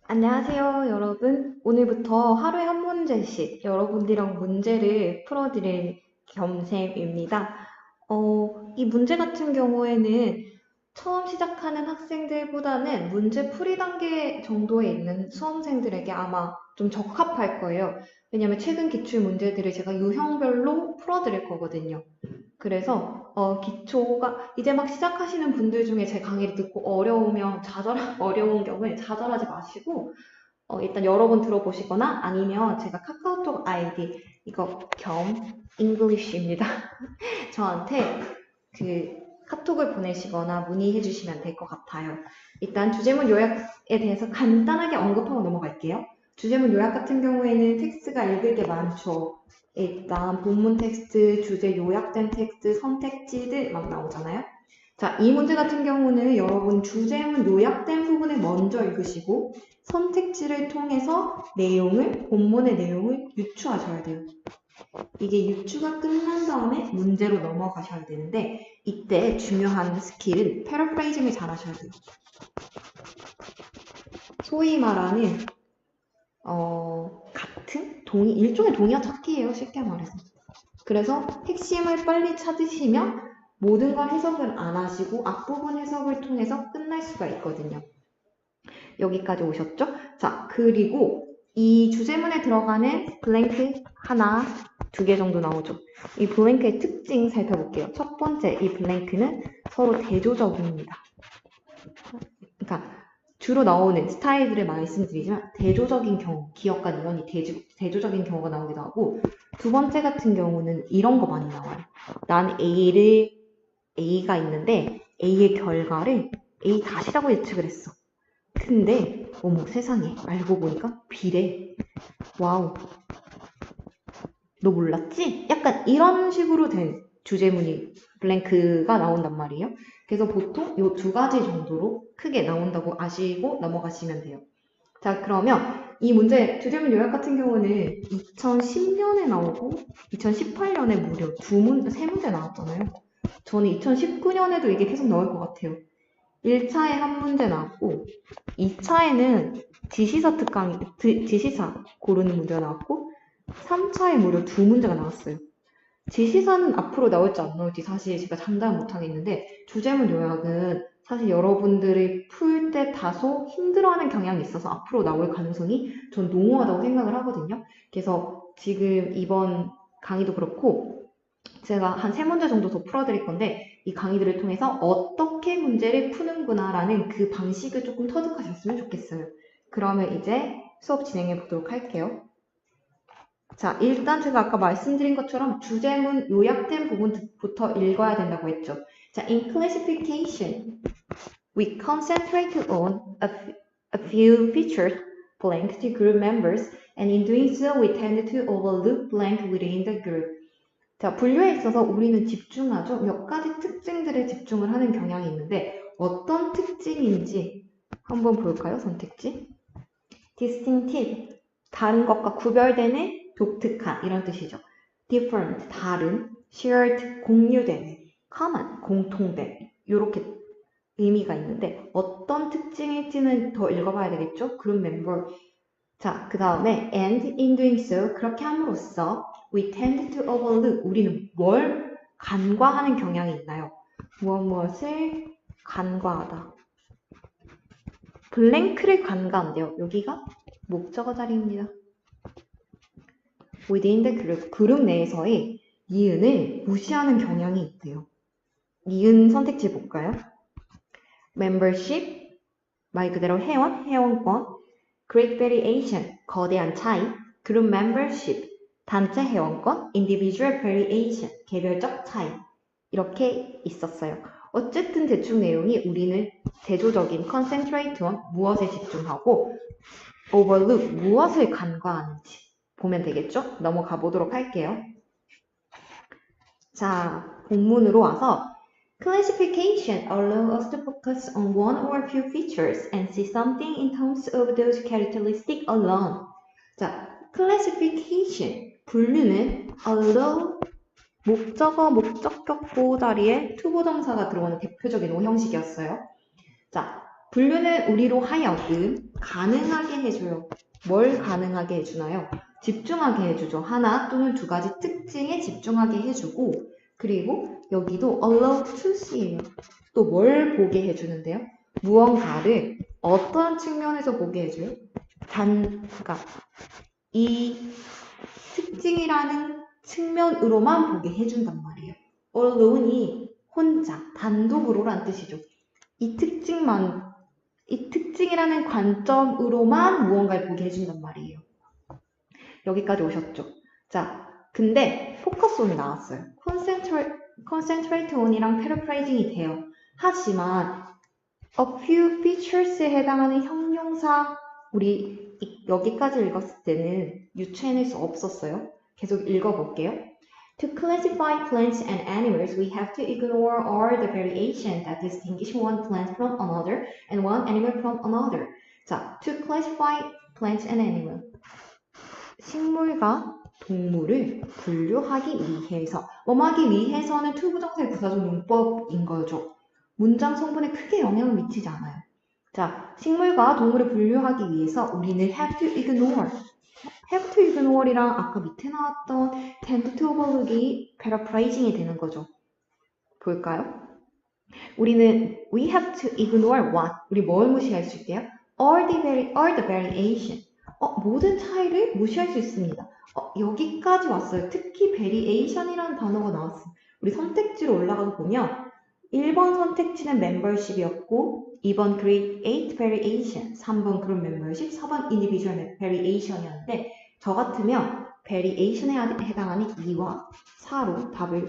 안녕하세요, 여러분. 오늘부터 하루에 한 문제씩 여러분들이랑 문제를 풀어드릴 겸셈입니다. 이 문제 같은 경우에는 처음 시작하는 학생들보다는 문제 풀이 단계 정도에 있는 수험생들에게 아마 좀 적합할 거예요. 왜냐면 최근 기출 문제들을 제가 유형별로 풀어드릴 거거든요. 그래서 기초가 이제 막 시작하시는 분들 중에 제 강의를 듣고 어려운 경우에 좌절하지 마시고 일단 여러 번 들어보시거나 아니면 제가 카카오톡 아이디 이거 겸 잉글리쉬입니다. 저한테 그 카톡을 보내시거나 문의해 주시면 될 것 같아요. 일단 주제문 요약에 대해서 간단하게 언급하고 넘어갈게요. 주제문 요약 같은 경우에는 텍스트가 읽을 게 많죠. 일단 본문 텍스트, 주제 요약된 텍스트, 선택지들 막 나오잖아요. 자, 이 문제 같은 경우는 여러분 주제문 요약된 부분을 먼저 읽으시고 선택지를 통해서 본문의 내용을 유추하셔야 돼요. 이게 유추가 끝난 다음에 문제로 넘어가셔야 되는데 이때 중요한 스킬은 패러프레이징을 잘 하셔야 돼요. 소위 말하는 일종의 동의어 찾기예요. 쉽게 말해서. 그래서 핵심을 빨리 찾으시면 모든 걸 해석을 안 하시고 앞부분 해석을 통해서 끝날 수가 있거든요. 여기까지 오셨죠? 자, 그리고 이 주제문에 들어가는 블랭크 하나, 두 개 정도 나오죠. 이 블랭크의 특징 살펴볼게요. 첫 번째, 이 블랭크는 서로 대조적입니다. 그러니까 주로 나오는 스타일들을 말씀드리지만 대조적인 경우, 기억과 니은이 대조적인 경우가 나오기도 하고 두 번째 같은 경우는 이런 거 많이 나와요. 난 A가 있는데 A의 결과를 A 다시라고 예측을 했어. 근데 어머 세상에 알고 보니까 B래. 와우. 너 몰랐지? 약간 이런 식으로 된 주제문이 블랭크가 나온단 말이에요. 그래서 보통 이 두 가지 정도로 크게 나온다고 아시고 넘어가시면 돼요. 자, 그러면 이 문제 주제문 요약 같은 경우는 2010년에 나오고 2018년에 무려 세 문제 나왔잖아요. 저는 2019년에도 이게 계속 나올 것 같아요. 1차에 한 문제 나왔고 2차에는 지시사 고르는 문제가 나왔고 3차에 무려 두 문제가 나왔어요. 지시사는 앞으로 나올지 안 나올지 사실 제가 장담 못하겠는데 주제문 요약은 사실 여러분들이 풀 때 다소 힘들어하는 경향이 있어서 앞으로 나올 가능성이 전 농후하다고 생각을 하거든요. 그래서 지금 이번 강의도 그렇고 제가 한 세 문제 정도 더 풀어드릴 건데 이 강의들을 통해서 어떻게 문제를 푸는구나라는 그 방식을 조금 터득하셨으면 좋겠어요. 그러면 이제 수업 진행해 보도록 할게요. 자, 일단 제가 아까 말씀드린 것처럼 주제문 요약된 부분부터 읽어야 된다고 했죠. 자, in classification, we concentrate on a few features blank to group members, and in doing so, we tend to overlook blank within the group. 자, 분류에 있어서 우리는 집중하죠. 몇 가지 특징들에 집중을 하는 경향이 있는데 어떤 특징인지 한번 볼까요? 선택지. distinctive, 다른 것과 구별되는, 독특한 이런 뜻이죠. different, 다른, shared, 공유되는, common, 공통된 이렇게 의미가 있는데 어떤 특징일지는 더 읽어봐야 되겠죠? 그룹 멤버. 자, 그 다음에 and in doing so, 그렇게 함으로써 we tend to overlook, 우리는 뭘 간과하는 경향이 있나요? 무엇을 간과하다. 블랭크를 간과한대요. 여기가 목적어 자리입니다. within the group, 그룹 내에서의 니은을 무시하는 경향이 있대요. 니은 선택지 볼까요? membership, 말 그대로 회원권, great variation, 거대한 차이, group membership, 단체 회원권, individual variation, 개별적 차이 이렇게 있었어요. 어쨌든 대충 내용이 우리는 대조적인 concentrate on 무엇에 집중하고 overlook 무엇을 간과하는지 보면 되겠죠? 넘어가 보도록 할게요. 자, 본문으로 와서 Classification allows us to focus on one or few features and see something in terms of those characteristics alone. 자, classification, 분류는 allow, 목적어, 목적격 보호 자리에 투부정사가 들어오는 대표적인 오형식이었어요. 자, 분류는 우리로 하여금 가능하게 해줘요. 뭘 가능하게 해주나요? 집중하게 해주죠. 하나 또는 두 가지 특징에 집중하게 해주고, 그리고 여기도 allow to see예요. 또 뭘 보게 해주는데요? 무언가를 어떤 측면에서 보게 해줘요? 그러니까 이 특징이라는 측면으로만 보게 해준단 말이에요. allone이 혼자, 단독으로란 뜻이죠. 이 특징이라는 관점으로만 무언가를 보게 해준단 말이에요. 여기까지 오셨죠? 자, 근데 포커스 온이 나왔어요. concentrate on이랑 paraphrasing이 돼요. 하지만 a few features에 해당하는 형용사 우리 여기까지 읽었을 때는 유추해낼 수 없었어요. 계속 읽어볼게요. To classify plants and animals, we have to ignore all the variation that distinguish one plant from another and one animal from another. 자, to classify plants and animals. 식물과 동물을 분류하기 위해서. 뭐하기 위해서는 투부정사의 부사적 용법인 거죠. 문장 성분에 크게 영향을 미치지 않아요. 자, 식물과 동물을 분류하기 위해서 우리는 have to ignore. have to ignore이랑 아까 밑에 나왔던 tend to overlook이 paraphrasing이 되는 거죠. 볼까요? 우리는 we have to ignore what? 우리 뭘 무시할 수 있게요? all the variation. 모든 차이를 무시할 수 있습니다. 여기까지 왔어요. 특히 variation이라는 단어가 나왔어요. 우리 선택지로 올라가서 보면 1번 선택지는 membership이었고 2번 create variation, 3번 group membership, 4번 individual variation이었는데 저 같으면 variation에 해당하는 2와 4로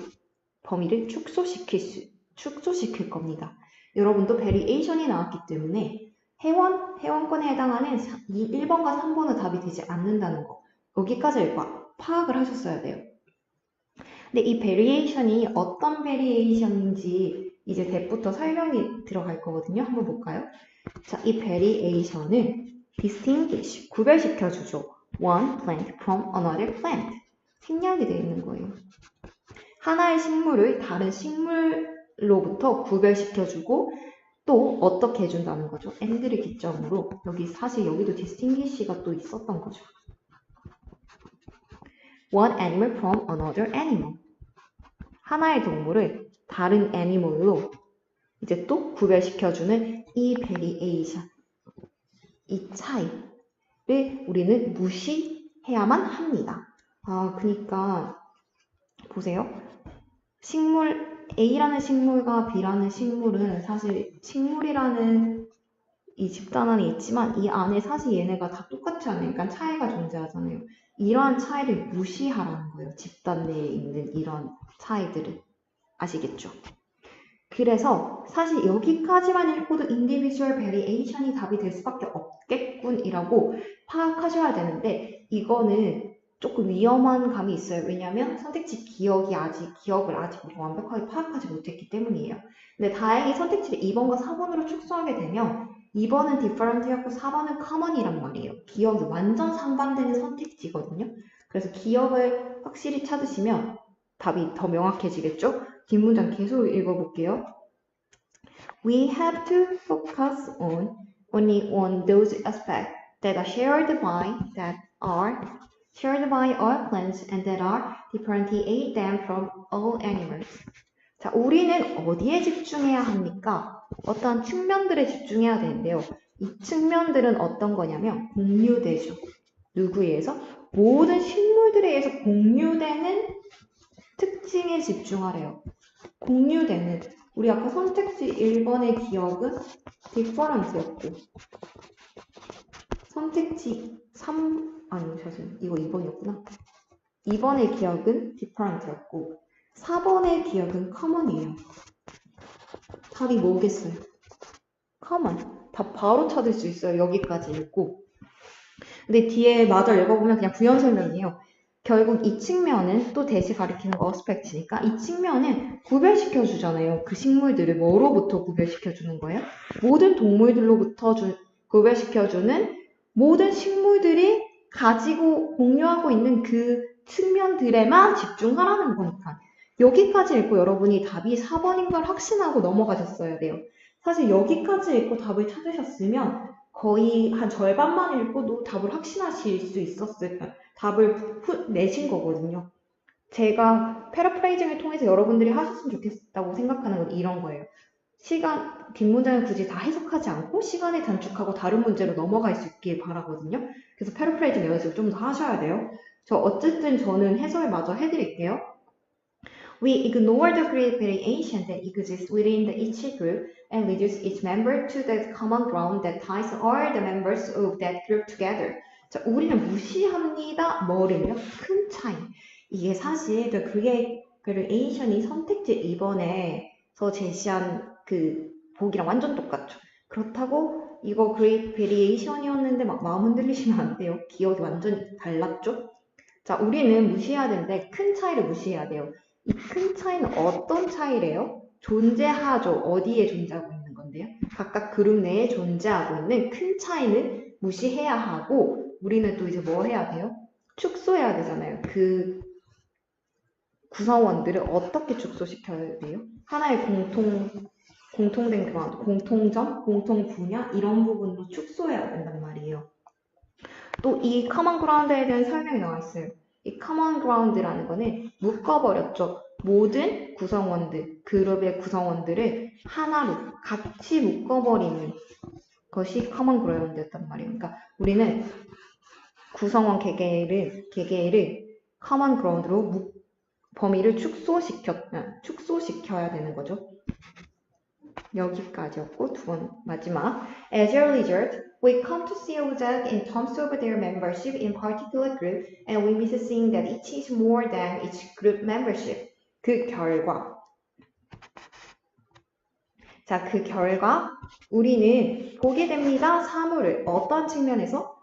범위를 축소시킬 겁니다. 여러분도 variation이 나왔기 때문에 회원권에 해당하는 1번과 3번은 답이 되지 않는다는 거. 여기까지 파악을 하셨어야 돼요. 근데 이 variation이 어떤 variation인지 이제 대부터 설명이 들어갈 거거든요. 한번 볼까요? 자, 이 variation을 distinguish, 구별시켜주죠. One plant from another plant. 생략이 되어 있는 거예요. 하나의 식물을 다른 식물로부터 구별시켜주고 또 어떻게 해준다는 거죠? and를 기점으로 사실 여기도 distinguish가 또 있었던 거죠. One animal from another animal. 하나의 동물을 다른 애니멀로 이제 또 구별시켜주는 이 variation, 이 차이를 우리는 무시해야만 합니다. 그러니까 보세요. A라는 식물과 B라는 식물은 사실 식물이라는 이 집단 안에 있지만 이 안에 사실 얘네가 다 똑같지 않으니까 차이가 존재하잖아요. 이러한 차이를 무시하라는 거예요. 집단 내에 있는 이런 차이들을. 아시겠죠? 그래서 사실 여기까지만 읽고도 individual variation이 답이 될 수밖에 없겠군이라고 파악하셔야 되는데 이거는 조금 위험한 감이 있어요. 왜냐하면 선택지 기억을 아직 완벽하게 파악하지 못했기 때문이에요. 근데 다행히 선택지를 2번과 4번으로 축소하게 되면 2번은 different였고 4번은 common이란 말이에요. 기억이 완전 상반되는 선택지거든요. 그래서 기억을 확실히 찾으시면 답이 더 명확해지겠죠? 뒷문장 계속 읽어볼게요. We have to focus on only on those aspects that are shared by all plants and that are differentiate them from all animals. 자, 우리는 어디에 집중해야 합니까? 어떠한 측면들에 집중해야 되는데요. 이 측면들은 어떤 거냐면 공유되죠. 누구에 의해서? 모든 식물들에 의해서 공유되는 특징에 집중하래요. 공유되는. 우리 아까 선택지 1번의 기억은 different였고 선택지 이거 2번이었구나. 2번의 기억은 different였고 4번의 기억은 common이에요. 답이 뭐겠어요? common. 답 바로 찾을 수 있어요. 여기까지 읽고. 근데 뒤에 마저 읽어보면 그냥 부연 설명이에요. 결국 이 측면은 또 대시 가리키는 거 어스펙트니까 이 측면은 구별시켜 주잖아요. 그 식물들을 뭐로부터 구별시켜 주는 거예요? 모든 동물들로부터 구별시켜 주는 모든 식물들이 가지고 공유하고 있는 그 측면들에만 집중하라는 거니까. 여기까지 읽고 여러분이 답이 4번인 걸 확신하고 넘어가셨어야 돼요. 사실 여기까지 읽고 답을 찾으셨으면 거의 한 절반만 읽고도 답을 확신하실 수 있었을, 답을 내신 거거든요. 제가 패러프레이징을 통해서 여러분들이 하셨으면 좋겠다고 생각하는 건 이런 거예요. 뒷문장을 굳이 다 해석하지 않고 시간을 단축하고 다른 문제로 넘어갈 수 있길 바라거든요. 그래서 패러프레이징 연습을 좀 더 하셔야 돼요. 어쨌든 저는 해설 마저 해드릴게요. We ignore the great variation that exists within each group and reduce each member to the common ground that ties all the members of that group together. 자, 우리는 무시합니다. 뭐를요? 큰 차이. 이게 사실 the great variation이 선택지 2번에서 제시한 그 보기랑 완전 똑같죠. 그렇다고 이거 great variation이었는데 막 마음 흔들리시면 안 돼요. 기억이 완전 달랐죠? 자, 우리는 무시해야 되는데 큰 차이를 무시해야 돼요. 이 큰 차이는 어떤 차이래요? 존재하죠. 어디에 존재하고 있는 건데요? 각각 그룹 내에 존재하고 있는 큰 차이는 무시해야 하고 우리는 또 이제 뭐 해야 돼요? 축소해야 되잖아요. 그 구성원들을 어떻게 축소시켜야 돼요? 하나의 공통된 그런 공통점, 공통 분야 이런 부분도 축소해야 된단 말이에요. 또 이 커먼 그라운드에 대한 설명이 나와 있어요. 이 커먼 그라운드라는 거는 묶어버렸죠. 모든 구성원들, 그룹의 구성원들을 하나로 같이 묶어버리는 것이 커먼 그라운드였단 말이에요. 그러니까 우리는 구성원 개개를 커먼 그라운드로 범위를 축소시켜야 되는 거죠. 여기까지였고 두 번 마지막. As a result, we come to see objects in terms of their membership in particular group, and we miss seeing that each is more than each group membership. 그 결과 우리는 보게 됩니다. 사물을 어떤 측면에서?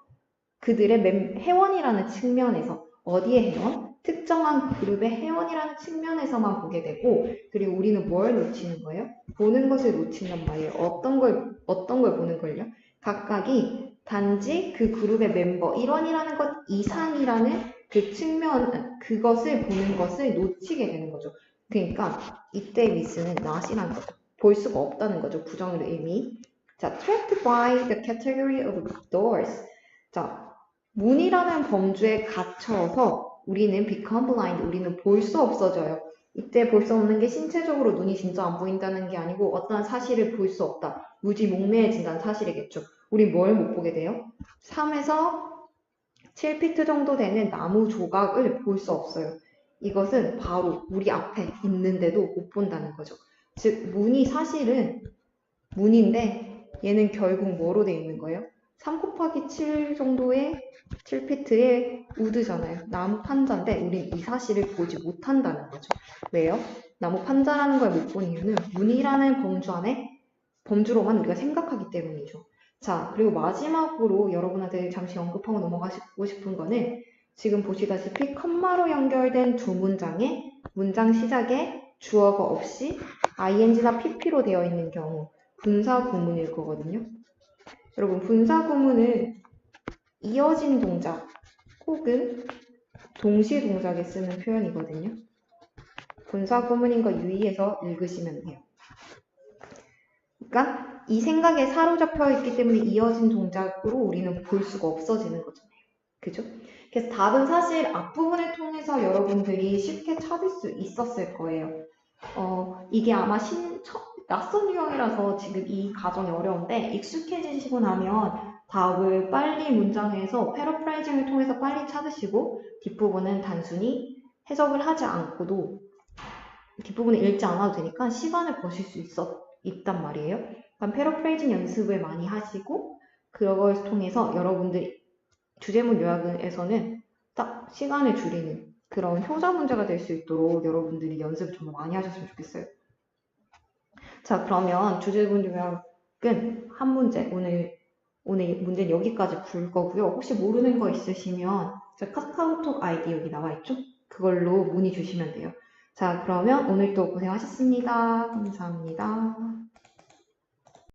그들의 회원이라는 측면에서. 어디의 회원? 특정한 그룹의 회원이라는 측면에서만 보게 되고, 그리고 우리는 뭘 놓치는 거예요? 보는 것을 놓친단 말이에요. 어떤 걸 보는 걸요? 각각이 단지 그 그룹의 멤버, 일원이라는 것 이상이라는 그 측면, 그것을 보는 것을 놓치게 되는 거죠. 그러니까 이때 미스는 not이라는 거죠. 볼 수가 없다는 거죠. 부정의 의미. 자, trapped by the category of doors. 자, 문이라는 범주에 갇혀서 우리는 become blind, 우리는 볼 수 없어져요. 이때 볼 수 없는 게 신체적으로 눈이 진짜 안 보인다는 게 아니고 어떤 사실을 볼 수 없다. 무지 목매해진다는 사실이겠죠. 우린 뭘 못 보게 돼요? 3에서 7피트 정도 되는 나무 조각을 볼 수 없어요. 이것은 바로 우리 앞에 있는데도 못 본다는 거죠. 즉 문이 사실은 문인데 얘는 결국 뭐로 돼 있는 거예요? 3 곱하기 7 정도의 7피트의 우드잖아요. 나무 판자인데 우린 이 사실을 보지 못한다는 거죠. 왜요? 나무 판자라는 걸 못 본 이유는 문이라는 범주로만 우리가 생각하기 때문이죠. 자, 그리고 마지막으로 여러분한테 잠시 언급하고 넘어가고 싶은 거는 지금 보시다시피 컴마로 연결된 두 문장에 문장 시작에 주어가 없이 ing나 pp로 되어 있는 경우 분사 구문일 거거든요. 여러분 분사 구문은 이어진 동작 혹은 동시 동작에 쓰는 표현이거든요. 분사 구문인 거 유의해서 읽으시면 돼요. 그러니까 이 생각에 사로잡혀 있기 때문에 이어진 동작으로 우리는 볼 수가 없어지는 거잖아요. 그죠? 그래서 답은 사실 앞부분을 통해서 여러분들이 쉽게 찾을 수 있었을 거예요. 이게 아마 낯선 유형이라서 지금 이 과정이 어려운데 익숙해지시고 나면 답을 빨리 문장에서 패러프레이징을 통해서 빨리 찾으시고 뒷부분은 단순히 해석을 하지 않고도 뒷부분을 읽지 않아도 되니까 시간을 버실 수 있단 말이에요. 그러니까 패러프레이징 연습을 많이 하시고 그걸 통해서 여러분들 주제문 요약에서는 딱 시간을 줄이는 그런 효자 문제가 될 수 있도록 여러분들이 연습을 정말 많이 하셨으면 좋겠어요. 자, 그러면 주제문 요약은 한 문제, 오늘 문제는 여기까지 풀 거고요. 혹시 모르는 거 있으시면 저 카카오톡 아이디 여기 나와 있죠? 그걸로 문의 주시면 돼요. 자, 그러면 오늘도 고생하셨습니다. 감사합니다.